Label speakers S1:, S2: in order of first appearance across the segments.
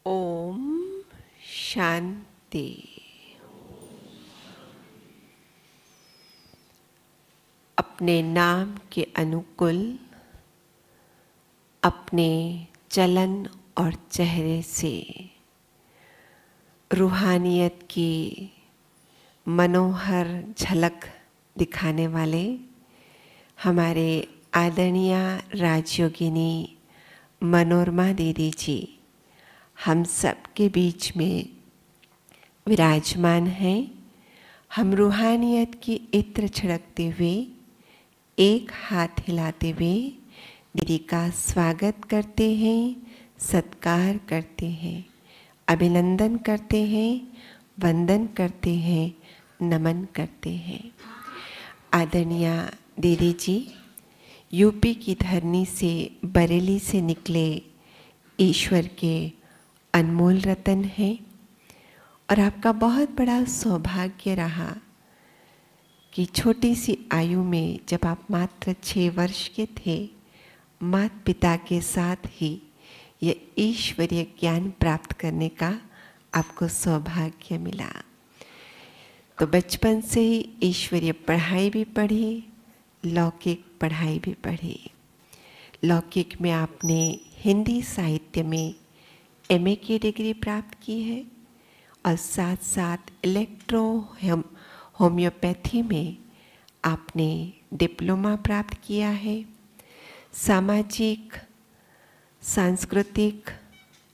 S1: ओम शांति। अपने नाम के अनुकूल अपने चलन और चेहरे से रूहानियत की मनोहर झलक दिखाने वाले हमारे आदरणीय राजयोगिनी मनोरमा दीदी जी हम सब के बीच में विराजमान हैं। हम रूहानियत की इत्र छिड़कते हुए एक हाथ हिलाते हुए दीदी का स्वागत करते हैं, सत्कार करते हैं, अभिनंदन करते हैं, वंदन करते हैं, नमन करते हैं। आदरणीय दीदी जी यूपी की धरनी से बरेली से निकले ईश्वर के अनमोल रतन हैं और आपका बहुत बड़ा सौभाग्य रहा कि छोटी सी आयु में जब आप मात्र 6 वर्ष के थे, माता पिता के साथ ही ये ईश्वरीय ज्ञान प्राप्त करने का आपको सौभाग्य मिला। तो बचपन से ही ईश्वरीय पढ़ाई भी पढ़ी, लौकिक पढ़ाई भी पढ़ी। लौकिक में आपने हिंदी साहित्य में एमए की डिग्री प्राप्त की है और साथ साथ इलेक्ट्रो होम्योपैथी में आपने डिप्लोमा प्राप्त किया है। सामाजिक, सांस्कृतिक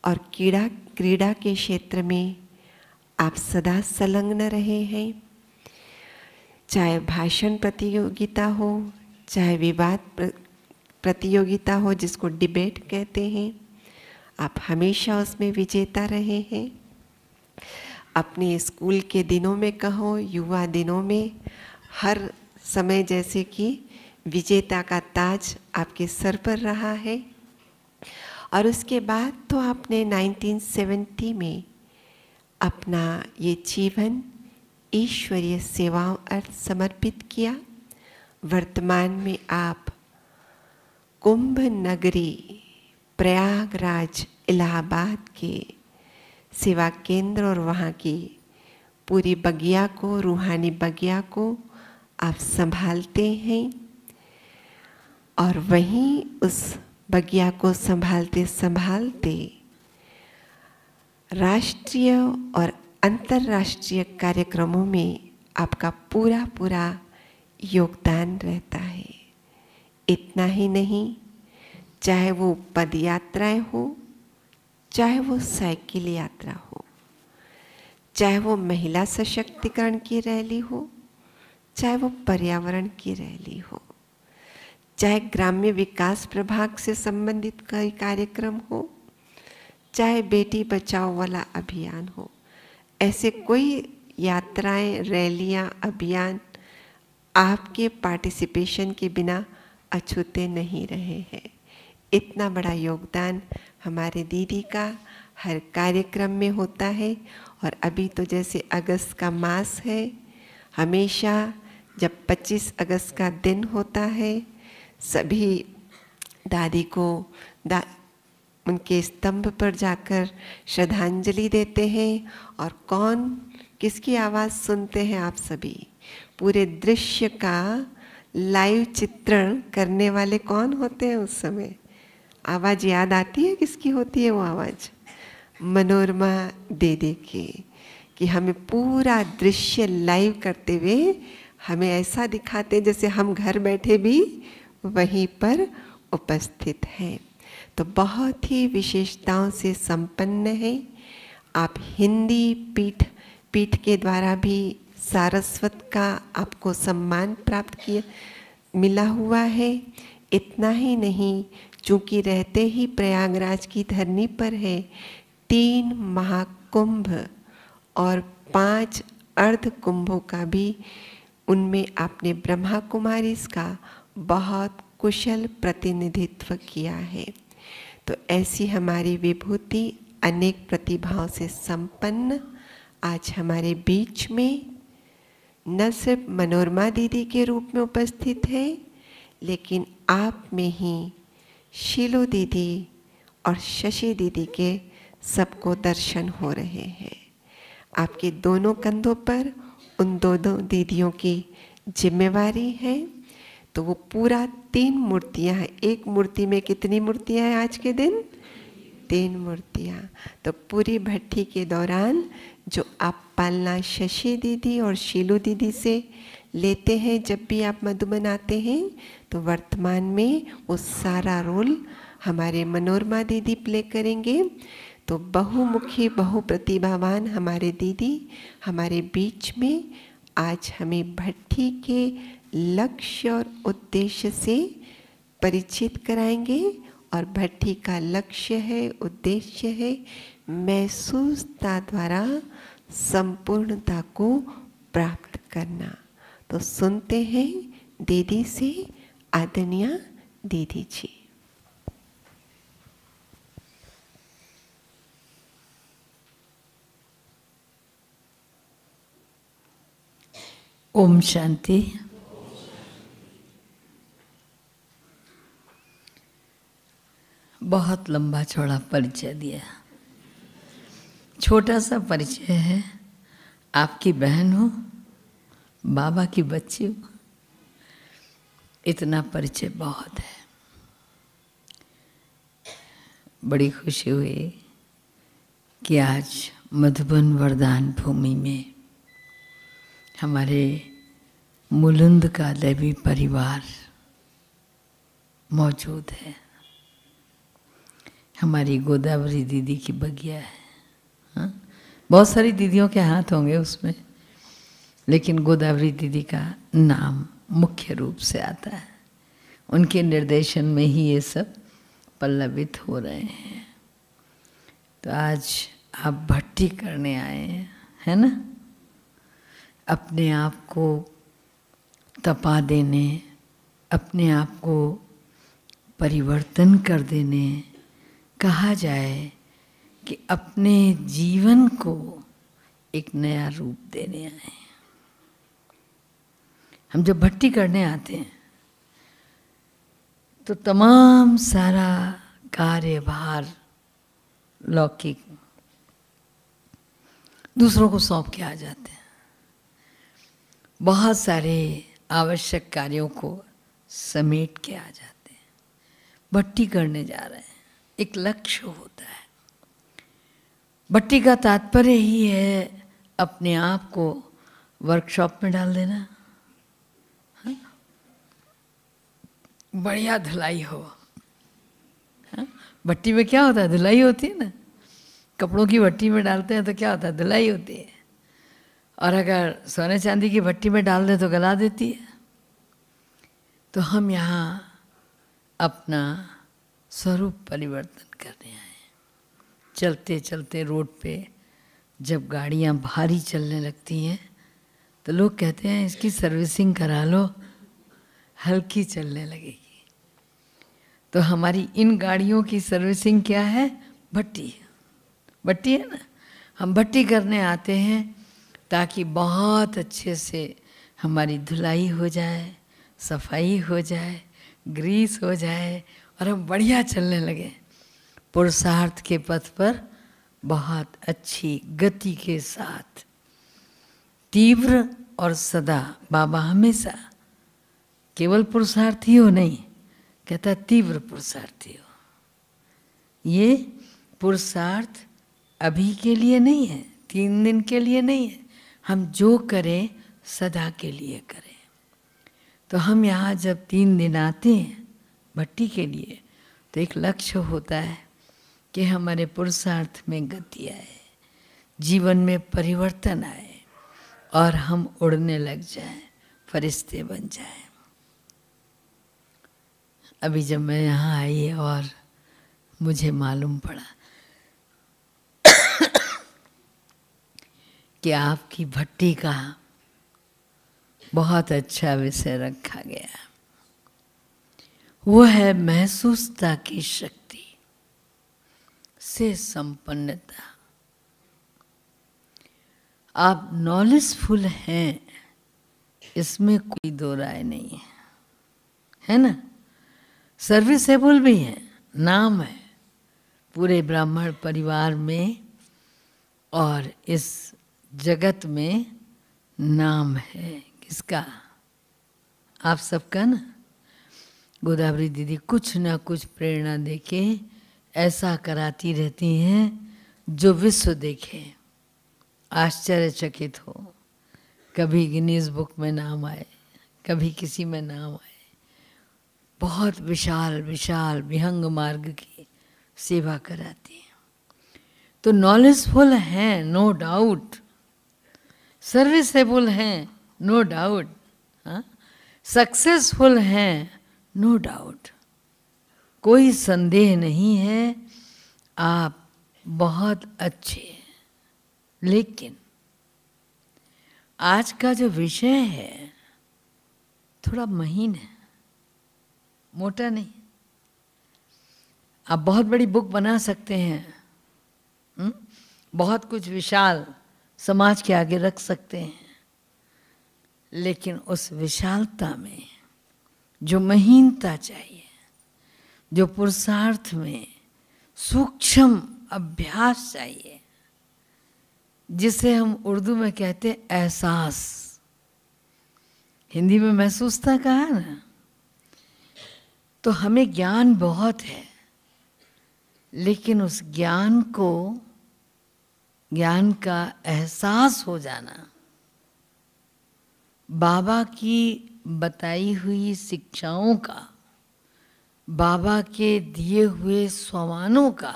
S1: और क्रीड़ा के क्षेत्र में आप सदा संलग्न रहे हैं। चाहे भाषण प्रतियोगिता हो, चाहे विवाद प्रतियोगिता हो जिसको डिबेट कहते हैं, आप हमेशा उसमें विजेता रहे हैं। अपने स्कूल के दिनों में कहो, युवा दिनों में, हर समय जैसे कि विजेता का ताज आपके सर पर रहा है। और उसके बाद तो आपने 1970 में अपना ये जीवन ईश्वरीय सेवाओं अर्थ समर्पित किया। वर्तमान में आप कुंभ नगरी प्रयागराज इलाहाबाद के सेवा केंद्र और वहाँ की पूरी बगिया को, रूहानी बगिया को आप संभालते हैं और वहीं उस बगिया को संभालते संभालते राष्ट्रीय और अंतर्राष्ट्रीय कार्यक्रमों में आपका पूरा पूरा योगदान रहता है। इतना ही नहीं, चाहे वो पद यात्राएं हो, चाहे वो साइकिल यात्रा हो, चाहे वो महिला सशक्तिकरण की रैली हो, चाहे वो पर्यावरण की रैली हो, चाहे ग्राम्य विकास प्रभाग से संबंधित कोई कार्यक्रम हो, चाहे बेटी बचाओ वाला अभियान हो, ऐसे कोई यात्राएं, रैलियां, अभियान आपके पार्टिसिपेशन के बिना अछूते नहीं रहे हैं। इतना बड़ा योगदान हमारे दीदी का हर कार्यक्रम में होता है। और अभी तो जैसे अगस्त का मास है, हमेशा जब 25 अगस्त का दिन होता है, सभी दादी को उनके स्तंभ पर जाकर श्रद्धांजलि देते हैं। और कौन किसकी आवाज़ सुनते हैं आप सभी? पूरे दृश्य का लाइव चित्रण करने वाले कौन होते हैं उस समय? आवाज़ याद आती है? किसकी होती है वो आवाज़? मनोरमा दीदी की। कि हमें पूरा दृश्य लाइव करते हुए हमें ऐसा दिखाते जैसे हम घर बैठे भी वहीं पर उपस्थित हैं। तो बहुत ही विशेषताओं से संपन्न है। आप हिंदी पीठ के द्वारा भी सारस्वत का आपको सम्मान प्राप्त किया मिला हुआ है। इतना ही नहीं, चूँकि रहते ही प्रयागराज की धरनी पर है, 3 महाकुंभ और 5 अर्ध कुंभों का भी उनमें आपने ब्रह्मा कुमारी का बहुत कुशल प्रतिनिधित्व किया है। तो ऐसी हमारी विभूति अनेक प्रतिभाओं से संपन्न आज हमारे बीच में न सिर्फ मनोरमा दीदी के रूप में उपस्थित है, लेकिन आप में ही शीलो दीदी और शशि दीदी के सबको दर्शन हो रहे हैं। आपके दोनों कंधों पर उन दोनों दीदियों की जिम्मेवारी है। तो वो पूरा 3 मूर्तियां हैं। एक मूर्ति में कितनी मूर्तियां हैं आज के दिन? 3 मूर्तियां। तो पूरी भट्टी के दौरान जो आप पालना शशि दीदी और शीलू दीदी से लेते हैं, जब भी आप मधुबन आते हैं, तो वर्तमान में वो सारा रोल हमारे मनोरमा दीदी प्ले करेंगे। तो बहुमुखी बहुप्रतिभावान हमारे दीदी हमारे बीच में आज हमें भट्टी के लक्ष्य और उद्देश्य से परिचित कराएंगे। और भट्टी का लक्ष्य है, उद्देश्य है महसूसता द्वारा संपूर्णता को प्राप्त करना। तो सुनते हैं दीदी से, आदरणीय दीदी जी।
S2: ओम शांति। बहुत लंबा चौड़ा परिचय दिया। छोटा सा परिचय है। आपकी बहन हो, बाबा की बच्ची हो, इतना परिचय बहुत है। बड़ी खुशी हुई कि आज मधुबन वरदान भूमि में हमारे मुलुंद का दैवी परिवार मौजूद है। हमारी गोदावरी दीदी की बगिया है। हाँ? बहुत सारी दीदियों के हाथ होंगे उसमें, लेकिन गोदावरी दीदी का नाम मुख्य रूप से आता है। उनके निर्देशन में ही ये सब पल्लवित हो रहे हैं। तो आज आप भट्टी करने आए हैं, है ना? अपने आप को तपा देने, अपने आप को परिवर्तन कर देने, कहा जाए कि अपने जीवन को एक नया रूप देने आए। हम जब भट्टी करने आते हैं तो तमाम सारा कार्यभार लौकिक दूसरों को सौंप के आ जाते हैं। बहुत सारे आवश्यक कार्यों को समेट के आ जाते हैं। भट्टी करने जा रहे हैं, एक लक्ष्य होता है। भट्टी का तात्पर्य ही है अपने आप को वर्कशॉप में डाल देना। हाँ? बढ़िया धुलाई हो। हाँ? भट्टी में क्या होता है? धुलाई होती है ना। कपड़ों की भट्टी में डालते हैं तो क्या होता है? धुलाई होती है। और अगर सोने चांदी की भट्टी में डाल दें तो गला देती है। तो हम यहाँ अपना स्वरूप परिवर्तन करने आए। चलते चलते रोड पे जब गाड़ियाँ भारी चलने लगती हैं तो लोग कहते हैं इसकी सर्विसिंग करा लो, हल्की चलने लगेगी। तो हमारी इन गाड़ियों की सर्विसिंग क्या है? भट्टी। भट्टी है ना। हम भट्टी करने आते हैं ताकि बहुत अच्छे से हमारी धुलाई हो जाए, सफाई हो जाए, ग्रीस हो जाए और हम बढ़िया चलने लगे पुरुषार्थ के पथ पर बहुत अच्छी गति के साथ। तीव्र और सदा बाबा हमेशा केवल पुरुषार्थी हो नहीं, कहता तीव्र पुरुषार्थी हो। ये पुरुषार्थ अभी के लिए नहीं है, 3 दिन के लिए नहीं है। हम जो करें सदा के लिए करें। तो हम यहाँ जब 3 दिन आते हैं भट्टी के लिए तो एक लक्ष्य होता है कि हमारे पुरुषार्थ में गति आए, जीवन में परिवर्तन आए और हम उड़ने लग जाएं, फरिश्ते बन जाएं। अभी जब मैं यहाँ आई और मुझे मालूम पड़ा कि आपकी भट्टी का बहुत अच्छा विषय रखा गया, वो है महसूसता की शक्ति से संपन्नता। आप नॉलेजफुल हैं, इसमें कोई दो राय नहीं है, है ना। सर्विसेबल भी है, नाम है, पूरे ब्राह्मण परिवार में और इस जगत में नाम है किसका? आप सबका ना। गोदावरी दीदी कुछ ना कुछ प्रेरणा देके ऐसा कराती रहती हैं जो विश्व देखे, आश्चर्यचकित हो। कभी गिनीज बुक में नाम आए, कभी किसी में नाम आए। बहुत विशाल विशाल विहंग मार्ग की सेवा कराती हैं। तो नॉलेजफुल हैं, नो डाउट, सर्विसेबल हैं, नो डाउट, हाँ, सक्सेसफुल हैं, नो डाउट, कोई संदेह नहीं है, आप बहुत अच्छे हैं। लेकिन आज का जो विषय है थोड़ा महीन है, मोटा नहीं। आप बहुत बड़ी बुक बना सकते हैं, बहुत कुछ विशाल समाज के आगे रख सकते हैं, लेकिन उस विशालता में जो महीनता चाहिए, जो पुरुषार्थ में सूक्ष्म अभ्यास चाहिए, जिसे हम उर्दू में कहते हैं एहसास, हिंदी में महसूसता कहा है ना। तो हमें ज्ञान बहुत है, लेकिन उस ज्ञान को, ज्ञान का एहसास हो जाना, बाबा की बताई हुई शिक्षाओं का, बाबा के दिए हुए स्वमानों का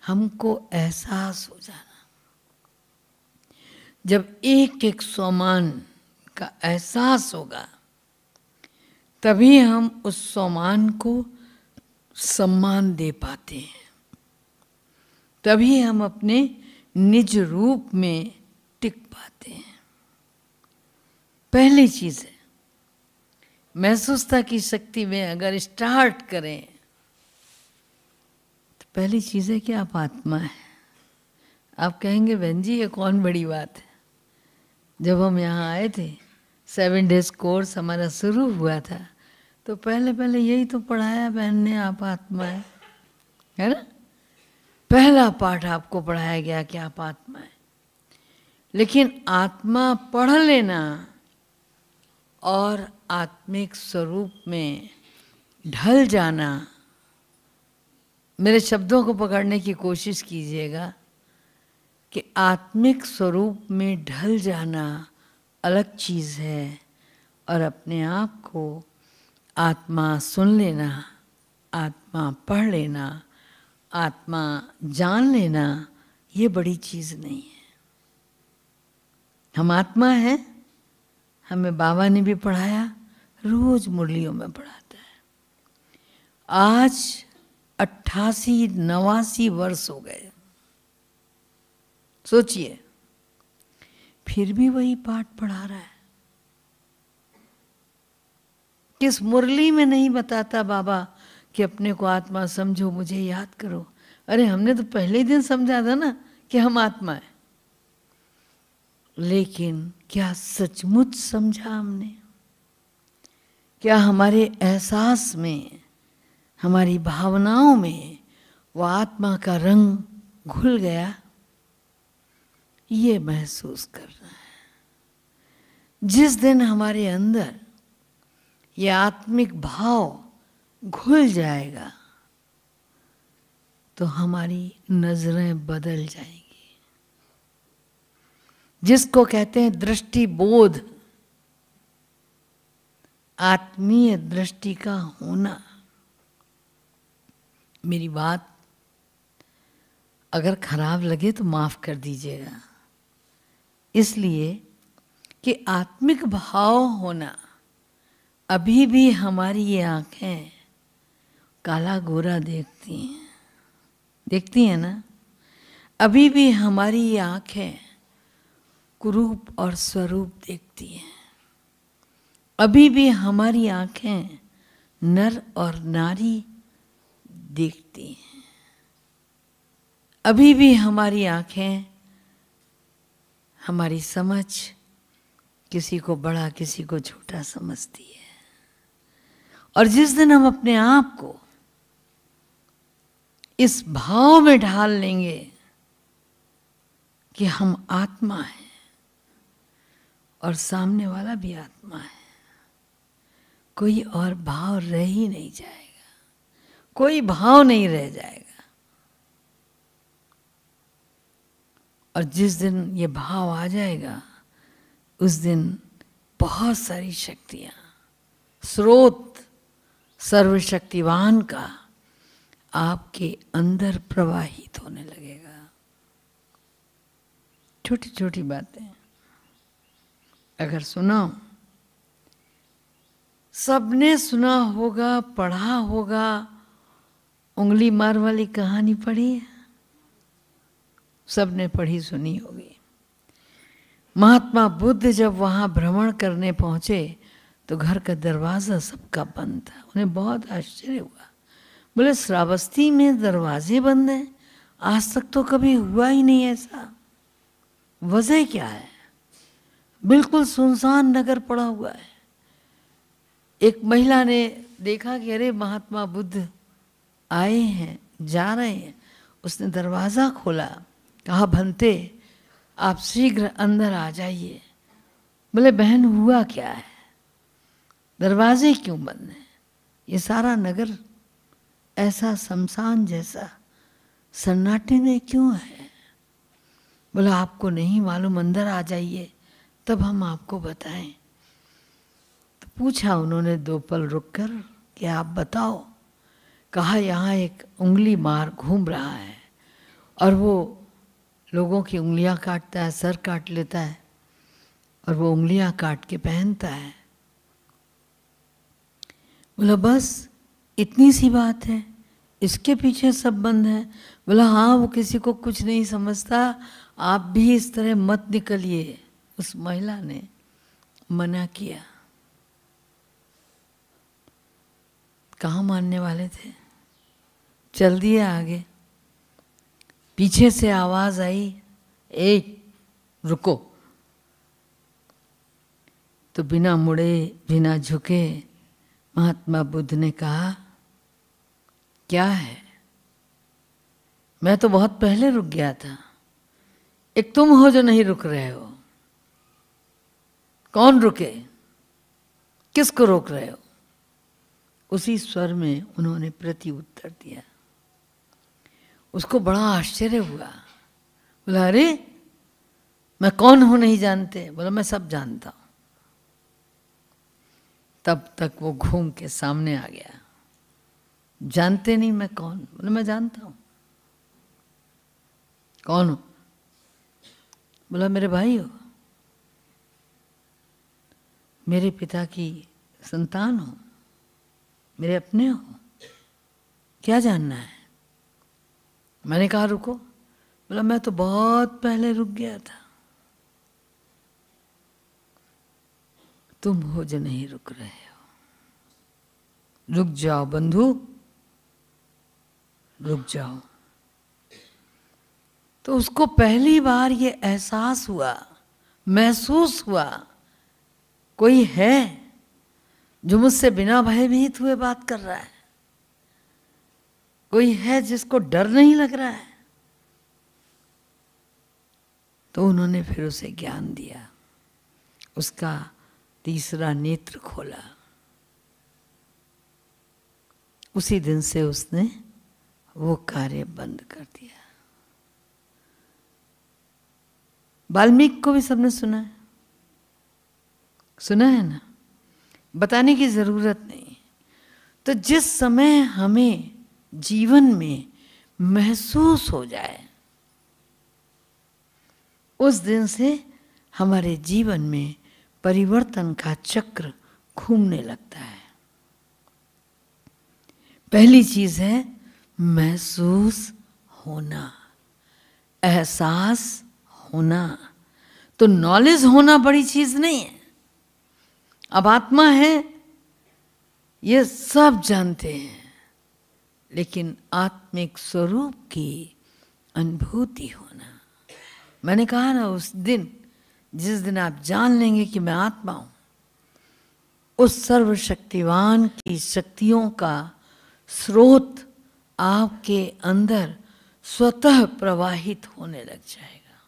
S2: हमको एहसास हो जाना। जब एक एक स्वमान का एहसास होगा, तभी हम उस स्वमान को सम्मान दे पाते हैं, तभी हम अपने निज रूप में टिक पाते हैं। पहली चीज है, महसूसता की शक्ति में अगर स्टार्ट करें तो पहली चीज है कि आप आत्मा है। आप कहेंगे बहन जी ये कौन बड़ी बात है। जब हम यहाँ आए थे, 7 डेज कोर्स हमारा शुरू हुआ था, तो पहले पहले यही तो पढ़ाया बहन ने, आप आत्मा है ना। पहला पाठ आपको पढ़ाया गया कि आप आत्मा है। लेकिन आत्मा पढ़ लेना और आत्मिक स्वरूप में ढल जाना, मेरे शब्दों को पकड़ने की कोशिश कीजिएगा कि आत्मिक स्वरूप में ढल जाना अलग चीज़ है, और अपने आप को आत्मा सुन लेना, आत्मा पढ़ लेना, आत्मा जान लेना, ये बड़ी चीज़ नहीं है। हम आत्मा हैं, हमें बाबा ने भी पढ़ाया, रोज मुरलियों में पढ़ाता है। आज 88-89 वर्ष हो गए, सोचिए, फिर भी वही पाठ पढ़ा रहा है। किस मुरली में नहीं बताता बाबा कि अपने को आत्मा समझो, मुझे याद करो। अरे हमने तो पहले ही दिन समझा था ना कि हम आत्मा है, लेकिन क्या सचमुच समझा हमने? क्या हमारे एहसास में, हमारी भावनाओं में वो आत्मा का रंग घुल गया? ये महसूस करना है। जिस दिन हमारे अंदर ये आत्मिक भाव घुल जाएगा तो हमारी नजरें बदल जाएंगी। जिसको कहते हैं दृष्टि बोध, आत्मीय दृष्टि का होना। मेरी बात अगर खराब लगे तो माफ कर दीजिएगा, इसलिए कि आत्मिक भाव होना, अभी भी हमारी ये आंखें काला गोरा देखती हैं ना, अभी भी हमारी ये आंखें कुरूप और स्वरूप देखती हैं, अभी भी हमारी आंखें नर और नारी देखती हैं, अभी भी हमारी आंखें, हमारी समझ किसी को बड़ा किसी को छोटा समझती है। और जिस दिन हम अपने आप को इस भाव में ढाल लेंगे कि हम आत्मा हैं और सामने वाला भी आत्मा है, कोई और भाव रह ही नहीं जाएगा, कोई भाव नहीं रह जाएगा। और जिस दिन ये भाव आ जाएगा उस दिन बहुत सारी शक्तियाँ, स्रोत सर्वशक्तिवान का आपके अंदर प्रवाहित होने लगेगा। छोटी छोटी बातें अगर सुनो, सबने सुना होगा, पढ़ा होगा, उंगली मार वाली कहानी पढ़ी है, सबने पढ़ी सुनी होगी। महात्मा बुद्ध जब वहाँ भ्रमण करने पहुँचे तो घर का दरवाज़ा सबका बंद था। उन्हें बहुत आश्चर्य हुआ, बोले श्रावस्ती में दरवाजे बंद हैं, आज तक तो कभी हुआ ही नहीं ऐसा, वजह क्या है? बिल्कुल सुनसान नगर पड़ा हुआ है। एक महिला ने देखा कि अरे महात्मा बुद्ध आए हैं, जा रहे हैं। उसने दरवाज़ा खोला, कहा भंते आप शीघ्र अंदर आ जाइए। बोले बहन हुआ क्या है, दरवाजे क्यों बंद हैं? ये सारा नगर ऐसा शमशान जैसा सन्नाटे में क्यों है? बोला आपको नहीं मालूम, अंदर आ जाइए तब हम आपको बताएं। तो पूछा उन्होंने दो पल रुककर कि आप बताओ। कहा यहाँ एक उंगली मार घूम रहा है और वो लोगों की उंगलियां काटता है, सर काट लेता है और वो उंगलियां काट के पहनता है। बोला बस इतनी सी बात है, इसके पीछे सब बंद है? बोला हाँ, वो किसी को कुछ नहीं समझता, आप भी इस तरह मत निकलिए। उस महिला ने मना किया। कहाँ मानने वाले थे, चल दिए आगे। पीछे से आवाज आई, ए रुको। तो बिना मुड़े बिना झुके महात्मा बुद्ध ने कहा क्या है? मैं तो बहुत पहले रुक गया था, एक तुम हो जो नहीं रुक रहे हो। कौन रुके, किसको रोक रहे हो? उसी स्वर में उन्होंने प्रति उत्तर दिया। उसको बड़ा आश्चर्य हुआ। बोला अरे मैं कौन हूं नहीं जानते? बोला मैं सब जानता हूं। तब तक वो घूम के सामने आ गया। जानते नहीं मैं कौन? बोला मैं जानता हूं। कौन हो? बोला मेरे भाई हो, मेरे पिता की संतान हो, मेरे अपने हो, क्या जानना है? मैंने कहा रुको। बोला मैं तो बहुत पहले रुक गया था, तुम हो जो नहीं रुक रहे हो। रुक जाओ बंधु, रुक जाओ। तो उसको पहली बार ये एहसास हुआ, महसूस हुआ, कोई है जो मुझसे बिना भयभीत हुए बात कर रहा है, कोई है जिसको डर नहीं लग रहा है। तो उन्होंने फिर उसे ज्ञान दिया, उसका तीसरा नेत्र खोला। उसी दिन से उसने वो कार्य बंद कर दिया। वाल्मीकि को भी सबने सुना है, सुना है ना, बताने की जरूरत नहीं। तो जिस समय हमें जीवन में महसूस हो जाए, उस दिन से हमारे जीवन में परिवर्तन का चक्र घूमने लगता है। पहली चीज है महसूस होना, एहसास होना। तो नॉलेज होना बड़ी चीज नहीं है। अब आत्मा है ये सब जानते हैं, लेकिन आत्मिक स्वरूप की अनुभूति होना। मैंने कहा ना, उस दिन जिस दिन आप जान लेंगे कि मैं आत्मा हूं, उस सर्वशक्तिवान की शक्तियों का स्रोत आपके अंदर स्वतः प्रवाहित होने लग जाएगा।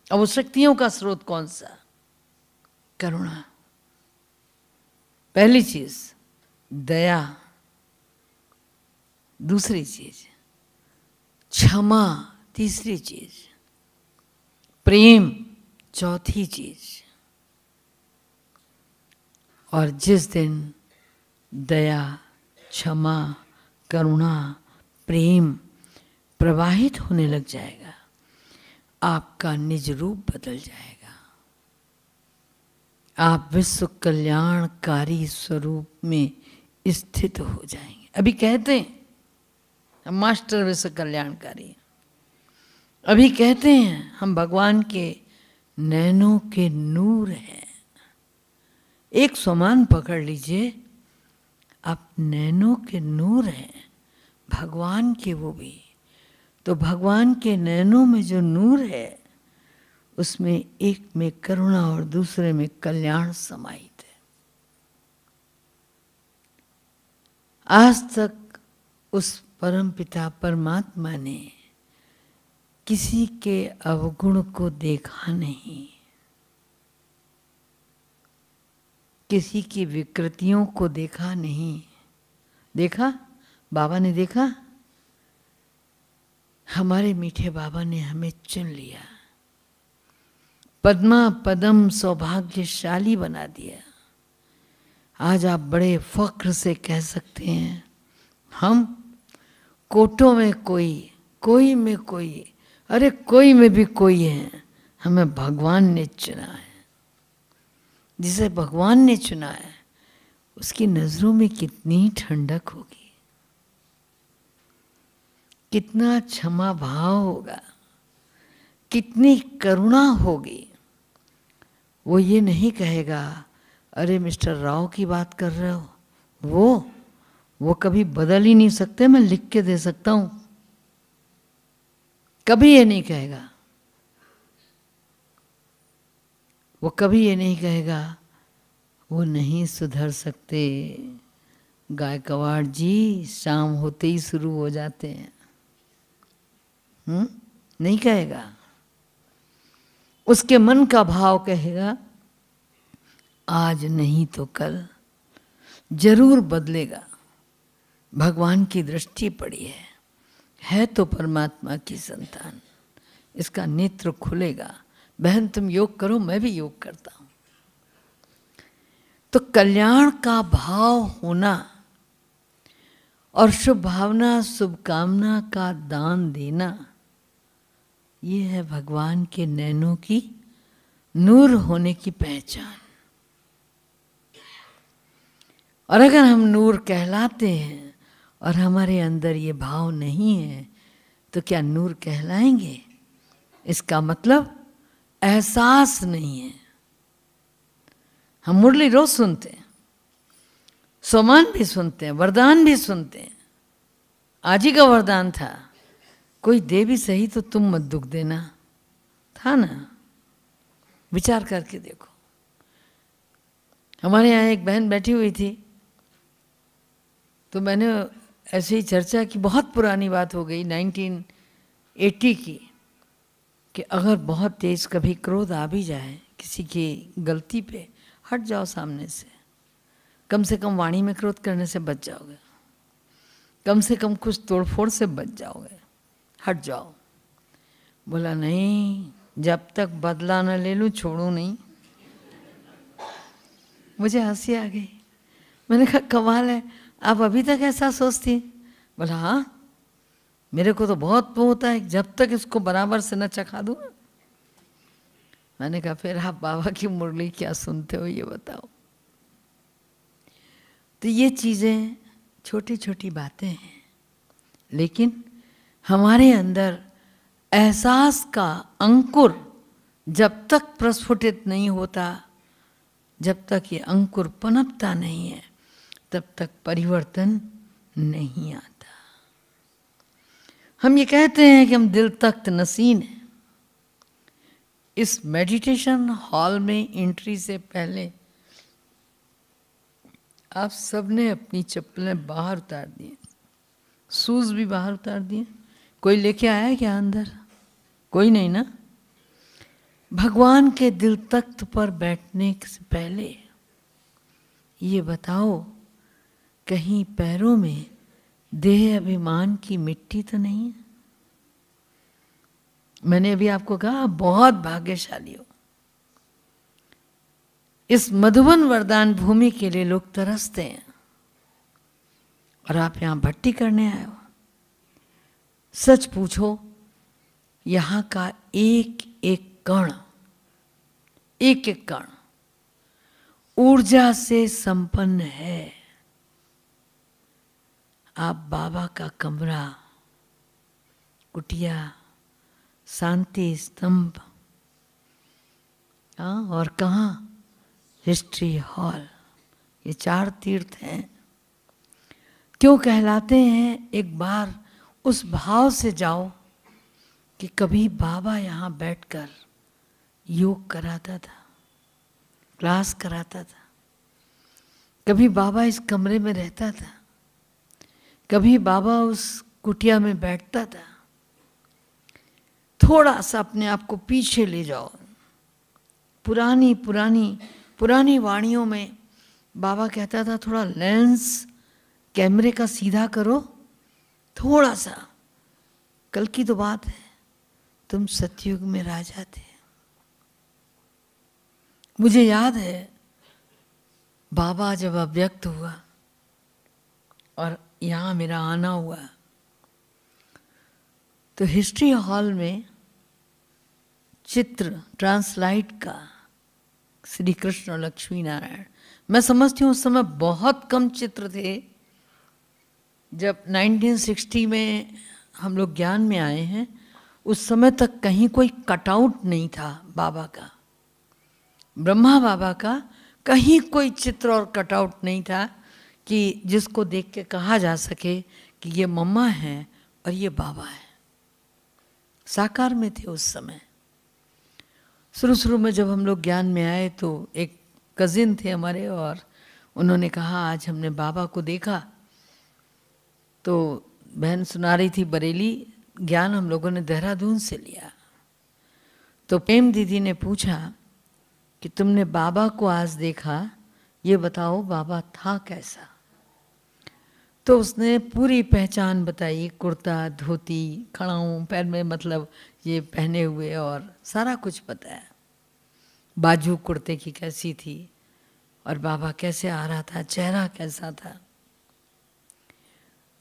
S2: अब वो शक्तियों का स्रोत कौन सा? करुणा पहली चीज, दया दूसरी चीज, क्षमा तीसरी चीज, प्रेम चौथी चीज। और जिस दिन दया, क्षमा, करुणा, प्रेम प्रवाहित होने लग जाएगा, आपका निज रूप बदल जाएगा। आप विश्व कल्याणकारी स्वरूप में स्थित हो जाएंगे। अभी कहते हैं हम मास्टर विश्व कल्याणकारी हैं, अभी कहते हैं हम भगवान के नैनों के नूर हैं। एक समान पकड़ लीजिए, आप नैनों के नूर हैं भगवान के, वो भी तो भगवान के नैनों में जो नूर है उसमें एक में करुणा और दूसरे में कल्याण समाहित है। आज तक उस परमपिता परमात्मा ने किसी के अवगुण को देखा नहीं, किसी की विकृतियों को देखा नहीं। देखा? बाबा ने देखा? हमारे मीठे बाबा ने हमें चुन लिया, पद्मा पदम सौभाग्यशाली बना दिया। आज आप बड़े फख्र से कह सकते हैं हम कोटों में कोई में कोई, अरे कोई में भी कोई है, हमें भगवान ने चुना है। जिसे भगवान ने चुना है उसकी नजरों में कितनी ठंडक होगी, कितना क्षमा भाव होगा, कितनी करुणा होगी। वो ये नहीं कहेगा अरे मिस्टर राव की बात कर रहे हो, वो कभी बदल ही नहीं सकते, मैं लिख के दे सकता हूं। कभी ये नहीं कहेगा, वो कभी ये नहीं कहेगा वो नहीं सुधर सकते, गायकवाड़ जी शाम होते ही शुरू हो जाते हैं। नहीं कहेगा। उसके मन का भाव कहेगा आज नहीं तो कल जरूर बदलेगा। भगवान की दृष्टि पड़ी है तो परमात्मा की संतान, इसका नेत्र खुलेगा। बहन तुम योग करो, मैं भी योग करता हूं। तो कल्याण का भाव होना और शुभ भावना शुभकामना का दान देना, ये है भगवान के नैनों की नूर होने की पहचान। और अगर हम नूर कहलाते हैं और हमारे अंदर ये भाव नहीं है तो क्या नूर कहलाएंगे? इसका मतलब एहसास नहीं है। हम मुरली रोज सुनते हैं, सोमान भी सुनते हैं, वरदान भी सुनते हैं। आज ही का वरदान था, कोई दे भी सही तो तुम मत दुख देना, था ना? विचार करके देखो। हमारे यहाँ एक बहन बैठी हुई थी, तो मैंने ऐसे ही चर्चा की, बहुत पुरानी बात हो गई 1980 की, कि अगर बहुत तेज कभी क्रोध आ भी जाए किसी की गलती पे, हट जाओ सामने से कम वाणी में क्रोध करने से बच जाओगे, कम से कम कुछ तोड़फोड़ से बच जाओगे, हट जाओ। बोला नहीं, जब तक बदला न ले लूं छोड़ू नहीं। मुझे हंसी आ गई। मैंने कहा कमाल है, आप अभी तक ऐसा सोचती? बोला हाँ, मेरे को तो बहुत वो होता है, जब तक इसको बराबर से न चखा दूँ। मैंने कहा फिर आप बाबा की मुरली क्या सुनते हो ये बताओ। तो ये चीज़ें छोटी छोटी बातें हैं, लेकिन हमारे अंदर एहसास का अंकुर जब तक प्रस्फुटित नहीं होता, जब तक ये अंकुर पनपता नहीं है, तब तक परिवर्तन नहीं आता। हम ये कहते हैं कि हम दिल तख्त नसीन हैं। इस मेडिटेशन हॉल में एंट्री से पहले आप सबने अपनी चप्पलें बाहर उतार दी, शूज भी बाहर उतार दिए। कोई लेके आया क्या अंदर? कोई नहीं ना। भगवान के दिल तख्त पर बैठने से पहले ये बताओ, कहीं पैरों में देह अभिमान की मिट्टी तो नहीं है? मैंने अभी आपको कहा बहुत भाग्यशाली हो। इस मधुबन वरदान भूमि के लिए लोग तरसते हैं, और आप यहां भट्टी करने आए हो। सच पूछो, यहां का एक एक कण, एक एक कण ऊर्जा से संपन्न है। आप बाबा का कमरा, कुटिया, शांति स्तंभ, और कहाँ? History hall. ये 4 तीर्थ हैं। क्यों कहलाते हैं? एक बार उस भाव से जाओ कि कभी बाबा यहाँ बैठकर योग कराता था, क्लास कराता था। कभी बाबा इस कमरे में रहता था, कभी बाबा उस कुटिया में बैठता था। थोड़ा सा अपने आप को पीछे ले जाओ। पुरानी पुरानी पुरानी वाणियों में बाबा कहता था, थोड़ा लेंस कैमरे का सीधा करो, थोड़ा सा। कल की तो बात है, तुम सतयुग में राजा थे। मुझे याद है बाबा जब अव्यक्त हुआ और यहाँ मेरा आना हुआ, तो हिस्ट्री हॉल में चित्र ट्रांसलाइट का श्री कृष्ण और लक्ष्मी नारायण, मैं समझती हूँ उस समय बहुत कम चित्र थे। जब 1960 में हम लोग ज्ञान में आए हैं, उस समय तक कहीं कोई कटआउट नहीं था बाबा का, ब्रह्मा बाबा का कहीं कोई चित्र और कटआउट नहीं था कि जिसको देख के कहा जा सके कि ये मम्मा है और ये बाबा है। साकार में थे उस समय। शुरू में जब हम लोग ज्ञान में आए तो एक कजिन थे हमारे, और उन्होंने कहा आज हमने बाबा को देखा। तो बहन सुना रही थी बरेली, ज्ञान हम लोगों ने देहरादून से लिया। तो प्रेम दीदी ने पूछा कि तुमने बाबा को आज देखा, ये बताओ बाबा था कैसा? तो उसने पूरी पहचान बताई, कुर्ता, धोती, खड़ाऊं, पैर में मतलब ये पहने हुए, और सारा कुछ बताया। बाजू कुर्ते की कैसी थी और बाबा कैसे आ रहा था, चेहरा कैसा था।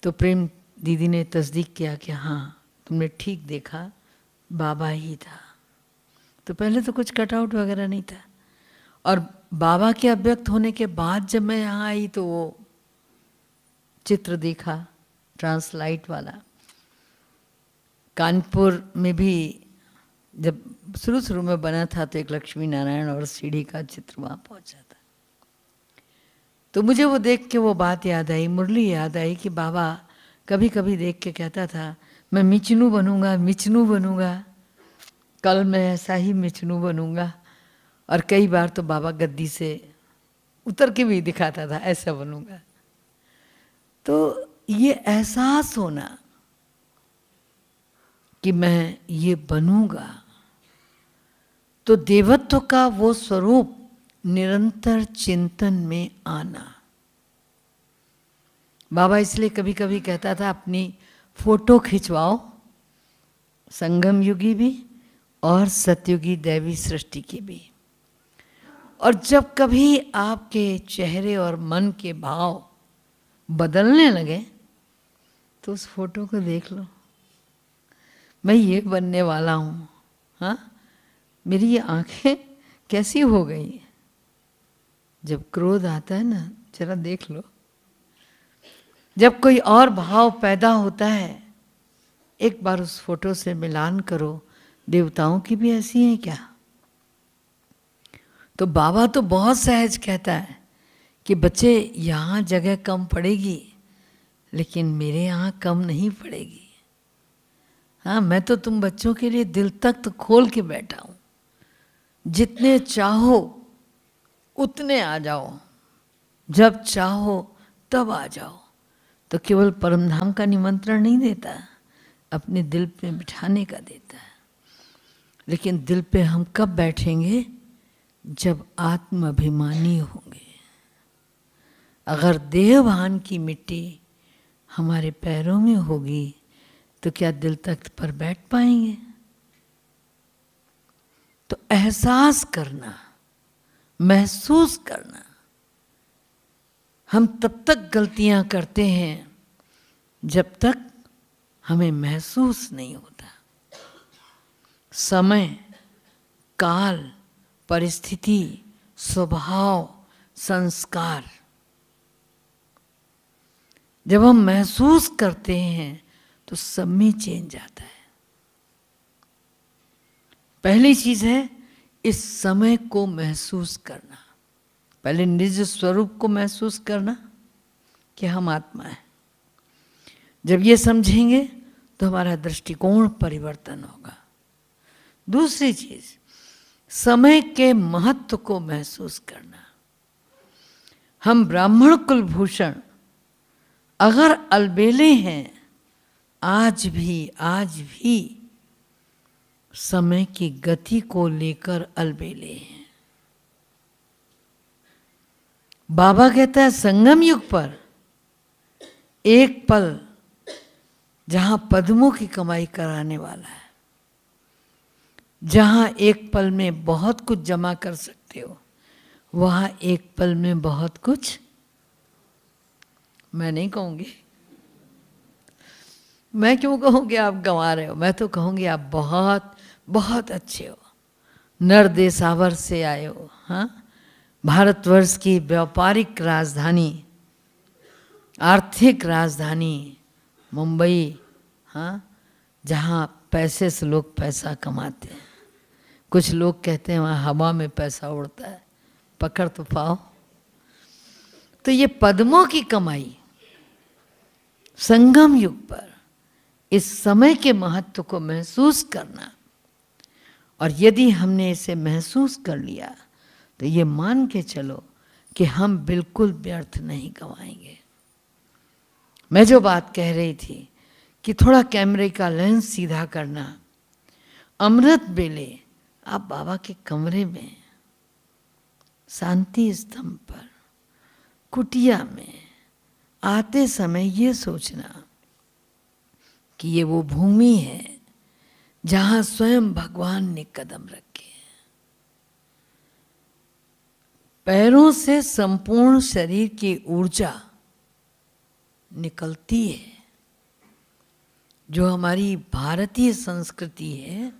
S2: तो प्रेम दीदी ने तस्दीक किया कि हाँ तुमने ठीक देखा, बाबा ही था। तो पहले तो कुछ कटआउट वगैरह नहीं था, और बाबा के अव्यक्त होने के बाद जब मैं यहाँ आई तो वो चित्र देखा ट्रांसलाइट वाला। कानपुर में भी जब शुरू में बना था तो एक लक्ष्मी नारायण और सीढ़ी का चित्र वहाँ पहुँचा था। तो मुझे वो देख के वो बात याद आई, मुरली याद आई कि बाबा कभी कभी देख के कहता था मैं मिचनू बनूंगा, मिचनू बनूंगा, कल मैं ऐसा ही मिचनू बनूंगा। और कई बार तो बाबा गद्दी से उतर के भी दिखाता था ऐसा बनूंगा। तो ये एहसास होना कि मैं ये बनूंगा, तो देवत्व का वो स्वरूप निरंतर चिंतन में आना। बाबा इसलिए कभी कभी कहता था अपनी फोटो खिंचवाओ, संगम युगी भी और सतयुगी दैवी सृष्टि की भी। और जब कभी आपके चेहरे और मन के भाव बदलने लगे तो उस फोटो को देख लो, मैं ये बनने वाला हूँ। हाँ, मेरी ये आंखें कैसी हो गई। जब क्रोध आता है ना, जरा देख लो, जब कोई और भाव पैदा होता है, एक बार उस फोटो से मिलान करो, देवताओं की भी ऐसी हैं क्या? तो बाबा तो बहुत सहज कहता है कि बच्चे यहाँ जगह कम पड़ेगी, लेकिन मेरे यहाँ कम नहीं पड़ेगी। हाँ, मैं तो तुम बच्चों के लिए दिल तक तो खोल के बैठा हूँ। जितने चाहो उतने आ जाओ, जब चाहो तब आ जाओ, तो केवल परमधाम का निमंत्रण नहीं देता, अपने दिल पे बिठाने का देता है। लेकिन दिल पे हम कब बैठेंगे? जब आत्म अभिमानी होंगे। अगर देहभान की मिट्टी हमारे पैरों में होगी तो क्या दिल तख्त पर बैठ पाएंगे? तो एहसास करना, महसूस करना। हम तब तक गलतियां करते हैं जब तक हमें महसूस नहीं होता। समय, काल, परिस्थिति, स्वभाव, संस्कार, जब हम महसूस करते हैं तो सब में चेंज आता है। पहली चीज है इस समय को महसूस करना। पहले निज स्वरूप को महसूस करना कि हम आत्मा है। जब ये समझेंगे तो हमारा दृष्टिकोण परिवर्तन होगा। दूसरी चीज, समय के महत्व को महसूस करना। हम ब्राह्मण कुलभूषण अगर अलबेले हैं, आज भी समय की गति को लेकर अलबेले हैं। बाबा कहता है संगम युग पर एक पल जहां पद्मों की कमाई कराने वाला है, जहां एक पल में बहुत कुछ जमा कर सकते हो, वहां एक पल में बहुत कुछ, मैं नहीं कहूंगी, मैं क्यों कहूंगी आप गंवा रहे हो, मैं तो कहूंगी आप बहुत बहुत अच्छे हो, नर देसावर से आए हो। हाँ, भारतवर्ष की व्यापारिक राजधानी, आर्थिक राजधानी मुंबई, हाँ, जहाँ पैसे से लोग पैसा कमाते हैं। कुछ लोग कहते हैं वहाँ हवा में पैसा उड़ता है, पकड़ तो पाओ। तो ये पद्मों की कमाई संगम युग पर इस समय के महत्व को महसूस करना, और यदि हमने इसे महसूस कर लिया तो ये मान के चलो कि हम बिल्कुल व्यर्थ नहीं गंवाएंगे। मैं जो बात कह रही थी कि थोड़ा कैमरे का लेंस सीधा करना, अमृत बेले आप बाबा के कमरे में, शांति स्तंभ पर, कुटिया में आते समय ये सोचना कि ये वो भूमि है जहां स्वयं भगवान ने कदम रखे हैं। पैरों से संपूर्ण शरीर की ऊर्जा निकलती है। जो हमारी भारतीय संस्कृति है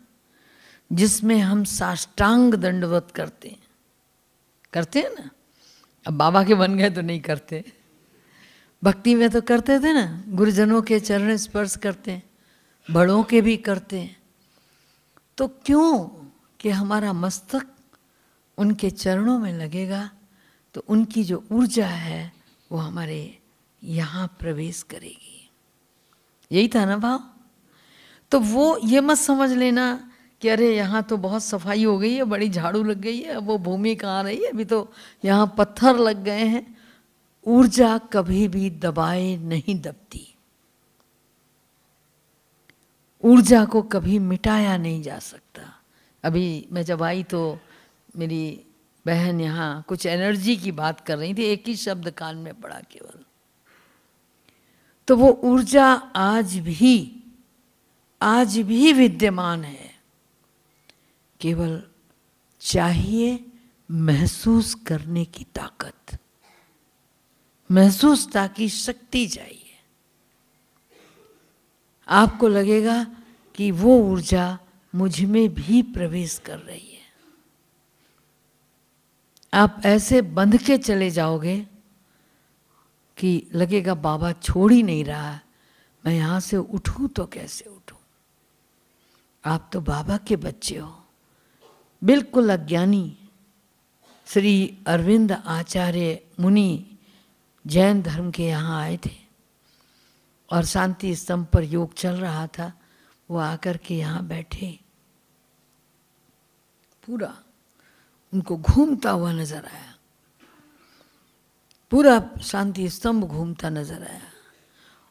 S2: जिसमें हम साष्टांग दंडवत करते हैं ना। अब बाबा के बन गए तो नहीं करते, भक्ति में तो करते थे ना, गुरुजनों के चरण स्पर्श करते हैं, बड़ों के भी करते हैं। तो क्यों कि हमारा मस्तक उनके चरणों में लगेगा तो उनकी जो ऊर्जा है वो हमारे यहाँ प्रवेश करेगी। यही था ना भाव। तो वो ये मत समझ लेना कि अरे यहाँ तो बहुत सफाई हो गई है, बड़ी झाड़ू लग गई है, अब वो भूमि कहाँ रही है, अभी तो यहाँ पत्थर लग गए हैं। ऊर्जा कभी भी दबाए नहीं दबती, ऊर्जा को कभी मिटाया नहीं जा सकता। अभी मैं जब आई तो मेरी बहन यहाँ कुछ एनर्जी की बात कर रही थी, एक ही शब्द कान में पड़ा केवल। तो वो ऊर्जा आज भी विद्यमान है, केवल चाहिए महसूस करने की ताकत, महसूसता की शक्ति चाहिए। आपको लगेगा कि वो ऊर्जा मुझ में भी प्रवेश कर रही है। आप ऐसे बंध के चले जाओगे कि लगेगा बाबा छोड़ ही नहीं रहा, मैं यहाँ से उठूं तो कैसे उठूं। आप तो बाबा के बच्चे हो, बिल्कुल अज्ञानी। श्री अरविंद आचार्य मुनि जैन धर्म के यहाँ आए थे और शांति स्तंभ पर योग चल रहा था। वो आकर के यहाँ बैठे, पूरा उनको घूमता हुआ नजर आया, पूरा शांति स्तंभ घूमता नजर आया।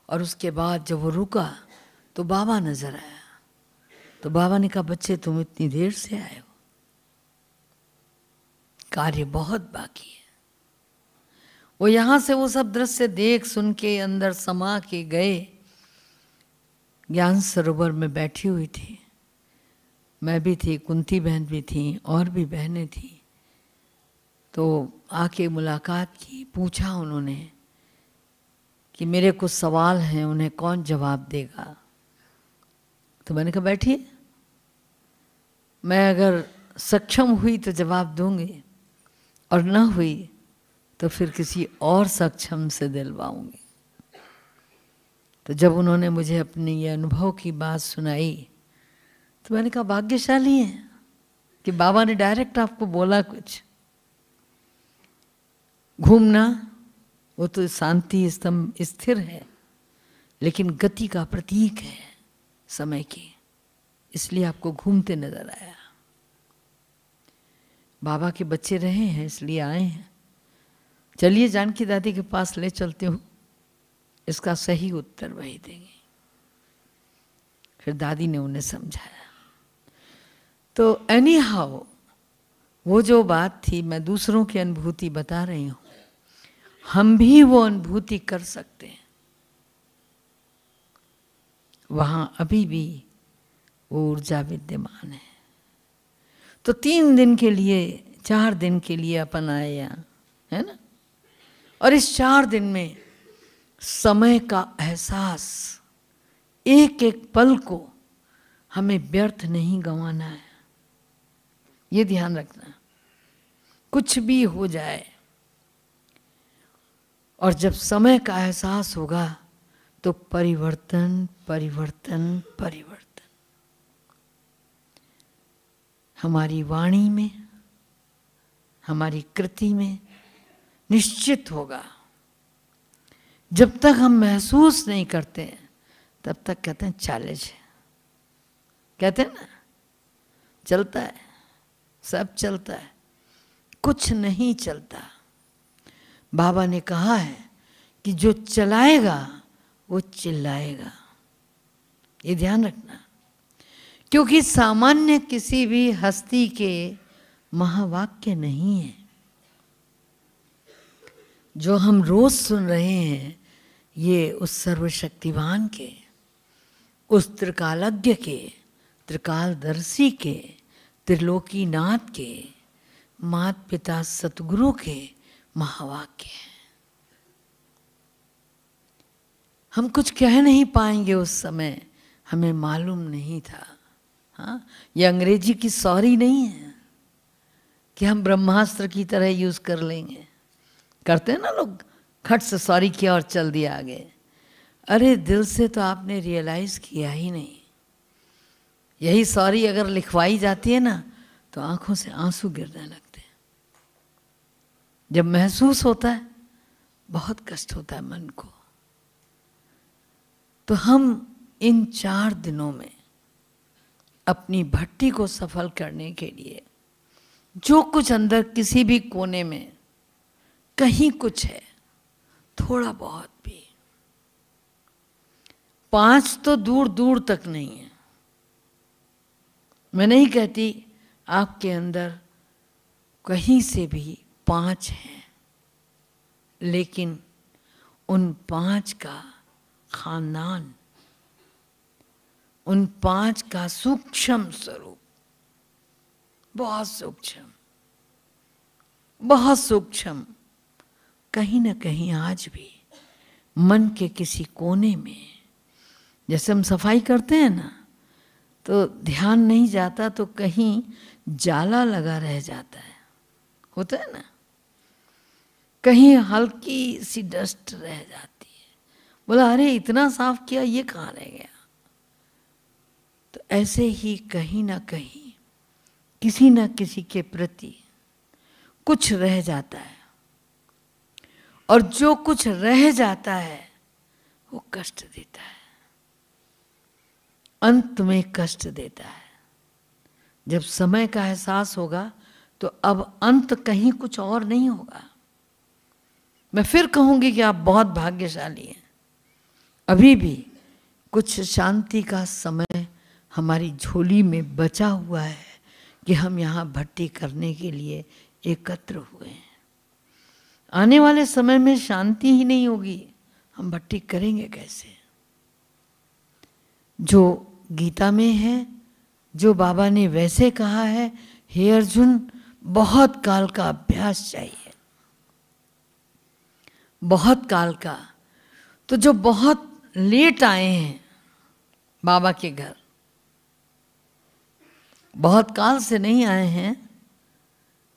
S2: और उसके बाद जब वो रुका तो बाबा नजर आया। तो बाबा ने कहा, बच्चे तुम इतनी देर से आए हो, कार्य बहुत बाकी है। वो यहां से वो सब दृश्य देख सुन के अंदर समा के गए। ज्ञान सरोवर में बैठी हुई थी, मैं भी थी, कुंती बहन भी थी, और भी बहनें थी। तो आके मुलाकात की, पूछा उन्होंने कि मेरे कुछ सवाल हैं, उन्हें कौन जवाब देगा। तो मैंने कहा बैठिए, मैं अगर सक्षम हुई तो जवाब दूंगी, और ना हुई तो फिर किसी और सक्षम से दिलवाऊंगी। तो जब उन्होंने मुझे अपनी ये अनुभव की बात सुनाई तो मैंने कहा भाग्यशाली है कि बाबा ने डायरेक्ट आपको बोला कुछ। घूमना वो तो शांति स्तंभ स्थिर है, लेकिन गति का प्रतीक है समय की, इसलिए आपको घूमते नजर आया। बाबा के बच्चे रहे हैं इसलिए आए हैं। चलिए जानकी दादी के पास ले चलते हो, इसका सही उत्तर वही देंगे। फिर दादी ने उन्हें समझाया। तो एनी हाउ वो जो बात थी, मैं दूसरों की अनुभूति बता रही हूं, हम भी वो अनुभूति कर सकते हैं। वहां अभी भी वो ऊर्जा विद्यमान है। तो 3 दिन के लिए, 4 दिन के लिए अपन आए यहाँ, है ना। और इस 4 दिन में समय का एहसास, एक एक पल को हमें व्यर्थ नहीं गंवाना है, ये ध्यान रखना। कुछ भी हो जाए, और जब समय का एहसास होगा तो परिवर्तन परिवर्तन परिवर्तन हमारी वाणी में, हमारी कृति में निश्चित होगा। जब तक हम महसूस नहीं करते तब तक कहते हैं चैलेंज है, कहते हैं ना, चलता है, सब चलता है, कुछ नहीं चलता। बाबा ने कहा है कि जो चलाएगा वो चिल्लाएगा, ये ध्यान रखना। क्योंकि सामान्य किसी भी हस्ती के महावाक्य नहीं है। जो हम रोज सुन रहे हैं ये उस सर्वशक्तिवान के, उस त्रिकालज्ञ के, त्रिकालदर्शी के, त्रिलोकीनाथ के, माता पिता सतगुरु के महावाक्य हैं। हम कुछ कह नहीं पाएंगे, उस समय हमें मालूम नहीं था। हाँ, ये अंग्रेजी की सॉरी नहीं है कि हम ब्रह्मास्त्र की तरह यूज कर लेंगे। करते हैं ना लोग, खट से सॉरी किया और चल दिया आगे। अरे दिल से तो आपने रियलाइज किया ही नहीं। यही सॉरी अगर लिखवाई जाती है ना तो आंखों से आंसू गिरने लगते हैं। जब महसूस होता है बहुत कष्ट होता है मन को। तो हम इन 4 दिनों में अपनी भट्टी को सफल करने के लिए जो कुछ अंदर किसी भी कोने में कहीं कुछ है, थोड़ा बहुत भी, 5 तो दूर दूर तक नहीं है। मैं नहीं कहती आपके अंदर कहीं से भी 5 हैं, लेकिन उन 5 का खानदान, उन 5 का सूक्ष्म स्वरूप, बहुत सूक्ष्म, बहुत सूक्ष्म, कहीं ना कहीं आज भी मन के किसी कोने में, जैसे हम सफाई करते हैं ना तो ध्यान नहीं जाता तो कहीं जाला लगा रह जाता है, होता है ना, कहीं हल्की सी डस्ट रह जाती है। बोला अरे इतना साफ किया, ये कहाँ रह गया। तो ऐसे ही कहीं ना कहीं किसी न किसी के प्रति कुछ रह जाता है, और जो कुछ रह जाता है वो कष्ट देता है, अंत में कष्ट देता है। जब समय का एहसास होगा तो अब अंत कहीं कुछ और नहीं होगा। मैं फिर कहूंगी कि आप बहुत भाग्यशाली हैं, अभी भी कुछ शांति का समय हमारी झोली में बचा हुआ है कि हम यहाँ भट्टी करने के लिए एकत्र हुए हैं। आने वाले समय में शांति ही नहीं होगी, हम भट्टी करेंगे कैसे? जो गीता में है, जो बाबा ने वैसे कहा है, हे अर्जुन, बहुत काल का अभ्यास चाहिए, बहुत काल का। तो जो बहुत लेट आए हैं बाबा के घर, बहुत काल से नहीं आए हैं,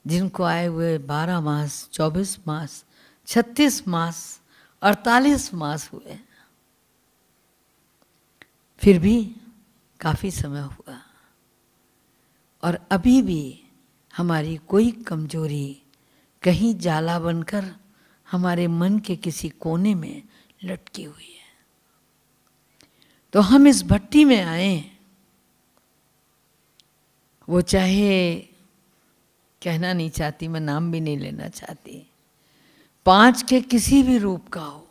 S2: जिनको आए हुए 12 मास, 24 मास, 36 मास, 48 मास हुए, फिर भी काफ़ी समय हुआ और अभी भी हमारी कोई कमजोरी कहीं जाला बनकर हमारे मन के किसी कोने में लटकी हुई है। तो हम इस भट्टी में आए, वो चाहे, कहना नहीं चाहती, मैं नाम भी नहीं लेना चाहती, 5 के किसी भी रूप का हो,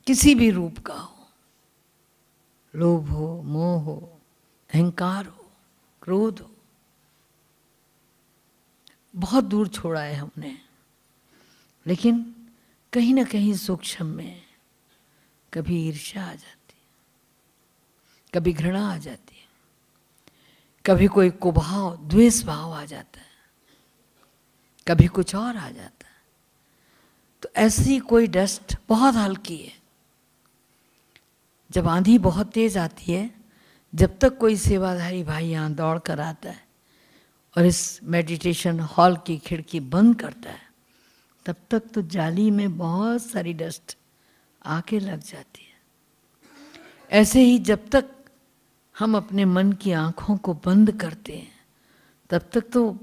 S2: किसी भी रूप का हो, लोभ हो, मोह हो, अहंकार हो, क्रोध हो, बहुत दूर छोड़ा है हमने। लेकिन कहीं ना कहीं सूक्ष्म में कभी ईर्ष्या आ जाती है, कभी घृणा आ जाती है, कभी कोई कुभाव, द्वेष भाव आ जाता है, कभी कुछ और आ जाता है। तो ऐसी कोई डस्ट बहुत हल्की है। जब आंधी बहुत तेज आती है, जब तक कोई सेवाधारी भाई यहाँ दौड़ कर आता है और इस मेडिटेशन हॉल की खिड़की बंद करता है, तब तक तो जाली में बहुत सारी डस्ट आके लग जाती है। ऐसे ही जब तक हम अपने मन की आँखों को बंद करते हैं, तब तक तो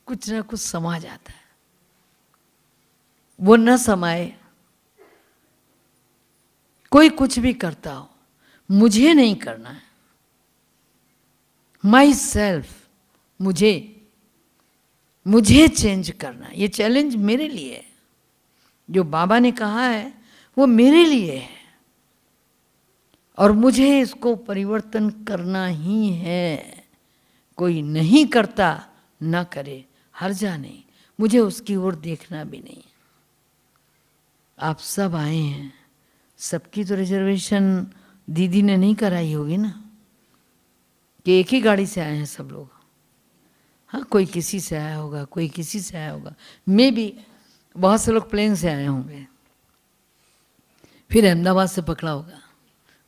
S2: कुछ ना कुछ समा जाता है। वो न समाए, कोई कुछ भी करता हो, मुझे नहीं करना है। माई सेल्फ, मुझे चेंज करना, ये चैलेंज मेरे लिए है। जो बाबा ने कहा है वो मेरे लिए है और मुझे इसको परिवर्तन करना ही है। कोई नहीं करता, ना करे, हर्जा नहीं, मुझे उसकी ओर देखना भी नहीं। आप सब आए हैं, सबकी तो रिजर्वेशन दीदी ने नहीं कराई होगी ना, कि एक ही गाड़ी से आए हैं सब लोग। हाँ, कोई किसी से आया होगा, कोई किसी से आया होगा, मे भी बहुत से लोग प्लेन से आए होंगे, फिर अहमदाबाद से पकड़ा होगा,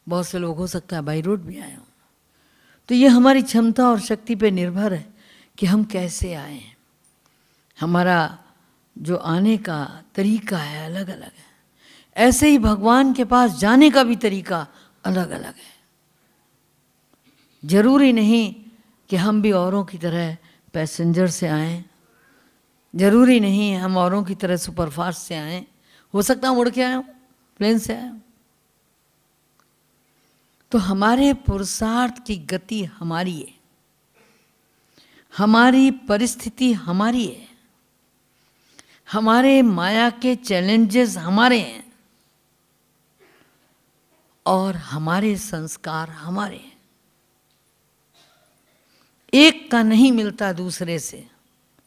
S2: बहुत से लोग हो सकता है बाई रोड भी आए हों। तो ये हमारी क्षमता और शक्ति पे निर्भर है कि हम कैसे आए हैं। हमारा जो आने का तरीका है अलग अलग है। ऐसे ही भगवान के पास जाने का भी तरीका अलग अलग है। जरूरी नहीं कि हम भी औरों की तरह पैसेंजर से आएँ, जरूरी नहीं हम औरों की तरह सुपरफास्ट से आएँ। हो सकता है उड़ के आए हो, प्लेन से आए हो। तो हमारे पुरुषार्थ की गति हमारी है, हमारी परिस्थिति हमारी है, हमारे माया के चैलेंजेस हमारे हैं और हमारे संस्कार हमारे हैं। एक का नहीं मिलता दूसरे से,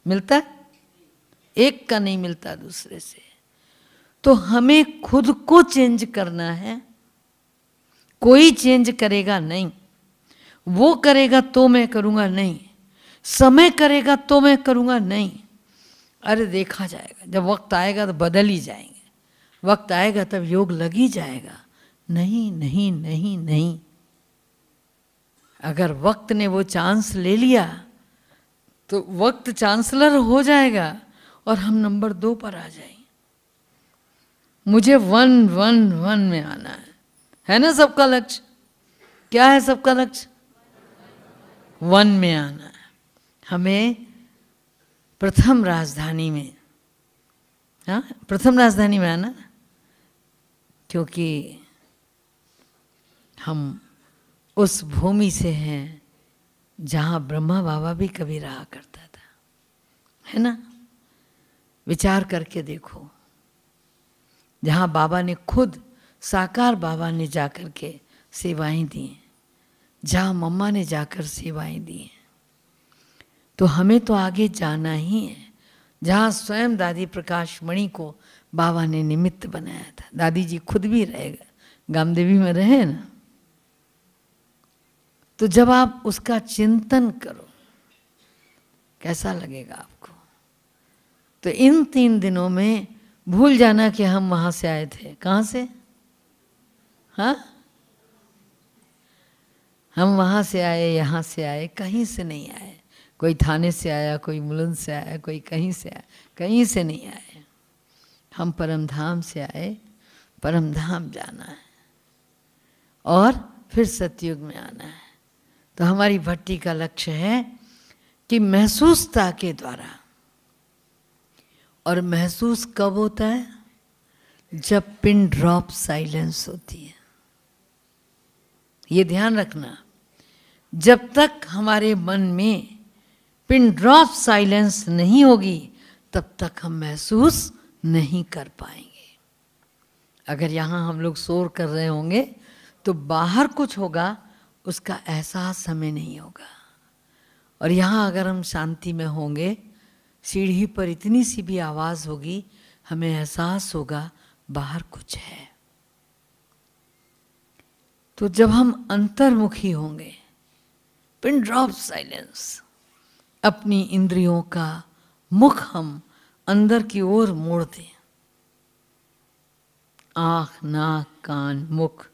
S2: मिलता है? एक का नहीं मिलता दूसरे से। तो हमें खुद को चेंज करना है। कोई चेंज करेगा नहीं, वो करेगा तो मैं करूँगा नहीं, समय करेगा तो मैं करूँगा नहीं। अरे देखा जाएगा, जब वक्त आएगा तो बदल ही जाएंगे, वक्त आएगा तब योग लग ही जाएगा। नहीं नहीं नहीं नहीं, अगर वक्त ने वो चांस ले लिया तो वक्त चांसलर हो जाएगा और हम नंबर 2 पर आ जाएंगे। मुझे 1-1-1 में आना है ना सबका लक्ष्य? क्या है सबका लक्ष्य? 1 में आना है। हमें प्रथम राजधानी में, हाँ, प्रथम राजधानी में आना, क्योंकि हम उस भूमि से हैं जहाँ ब्रह्मा बाबा भी कभी रहा करता था, है ना? विचार करके देखो, जहाँ बाबा ने खुद, साकार बाबा ने जाकर के सेवाएं दी, जहाँ मम्मा ने जाकर सेवाएं दी। तो हमें तो आगे जाना ही है, जहाँ स्वयं दादी प्रकाश मणि को बाबा ने निमित्त बनाया था। दादी जी खुद भी रहे, गामदेवी में रहे ना। तो जब आप उसका चिंतन करो, कैसा लगेगा आपको। तो इन 3 दिनों में भूल जाना कि हम वहाँ से आए थे। कहाँ से? हाँ, हम वहाँ से आए, यहाँ से आए, कहीं से नहीं आए। कोई थाने से आया, कोई मुलुंद से आया, कोई कहीं से आया, कहीं से नहीं आए। हम परमधाम से आए, परमधाम जाना है और फिर सतयुग में आना है। तो हमारी भट्टी का लक्ष्य है कि महसूसता के द्वारा, और महसूस कब होता है? जब पिन ड्रॉप साइलेंस होती है। ये ध्यान रखना, जब तक हमारे मन में पिन ड्रॉप साइलेंस नहीं होगी तब तक हम महसूस नहीं कर पाएंगे। अगर यहाँ हम लोग शोर कर रहे होंगे तो बाहर कुछ होगा, उसका एहसास हमें नहीं होगा। और यहाँ अगर हम शांति में होंगे, सीढ़ी पर इतनी सी भी आवाज़ होगी, हमें एहसास होगा बाहर कुछ है। तो जब हम अंतर्मुखी होंगे, पिन ड्रॉप साइलेंस, अपनी इंद्रियों का मुख हम अंदर की ओर मोड़ दें। आँख, नाक, कान, मुख,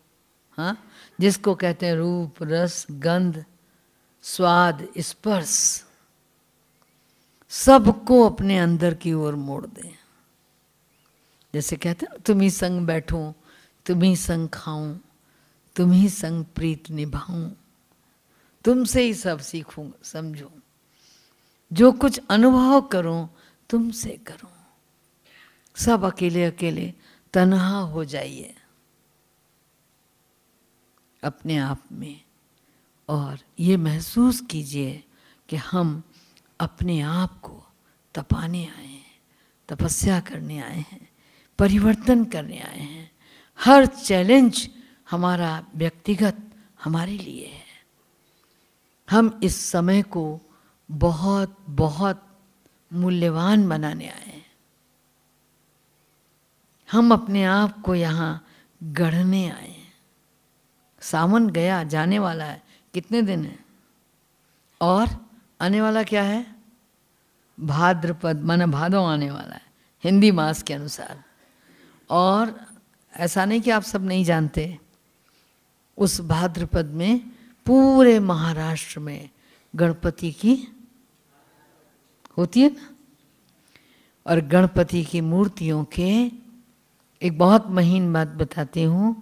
S2: हाँ, जिसको कहते हैं रूप, रस, गंध, स्वाद, स्पर्श, सबको अपने अंदर की ओर मोड़ दें। जैसे कहते हैं ना, तुम ही संग बैठूं, तुम ही संग खाऊं, तुम ही संग प्रीत निभाऊं, तुमसे ही सब सीखूं समझूं, जो कुछ अनुभव करूं तुमसे करूं। सब अकेले अकेले तन्हा हो जाइए अपने आप में, और ये महसूस कीजिए कि हम अपने आप को तपाने आए हैं, तपस्या करने आए हैं, परिवर्तन करने आए हैं। हर चैलेंज हमारा व्यक्तिगत हमारे लिए है। हम इस समय को बहुत बहुत मूल्यवान बनाने आए हैं। हम अपने आप को यहाँ गढ़ने आए हैं। सावन गया, जाने वाला है, कितने दिन है? और आने वाला क्या है? भाद्रपद, माना भादों आने वाला है हिंदी मास के अनुसार। और ऐसा नहीं कि आप सब नहीं जानते, उस भाद्रपद में पूरे महाराष्ट्र में गणपति की होती है ना। और गणपति की मूर्तियों के एक बहुत महीन बात बताती हूँ,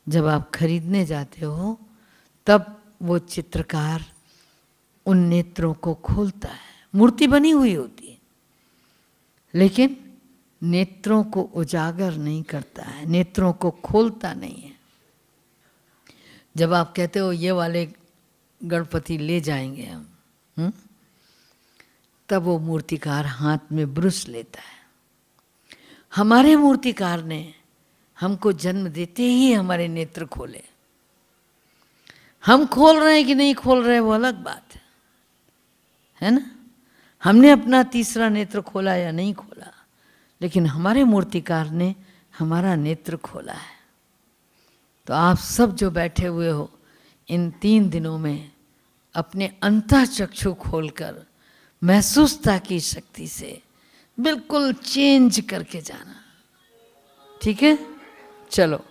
S2: जब आप खरीदने जाते हो तब वो चित्रकार उन नेत्रों को खोलता है। मूर्ति बनी हुई होती है लेकिन नेत्रों को उजागर नहीं करता है, नेत्रों को खोलता नहीं है। जब आप कहते हो ये वाले गणपति ले जाएंगे हम, तब वो मूर्तिकार हाथ में ब्रश लेता है। हमारे मूर्तिकार ने हमको जन्म देते ही हमारे नेत्र खोले। हम खोल रहे हैं कि नहीं खोल रहे वो अलग बात है ना। हमने अपना तीसरा नेत्र खोला या नहीं खोला, लेकिन हमारे मूर्तिकार ने हमारा नेत्र खोला है। तो आप सब जो बैठे हुए हो, इन 3 दिनों में अपने अंतःचक्षु खोलकर महसूसता की शक्ति से बिल्कुल चेंज करके जाना। ठीक है, चलो,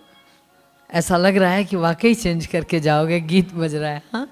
S2: ऐसा लग रहा है कि वाकई चेंज करके जाओगे। गीत बज रहा है, हाँ।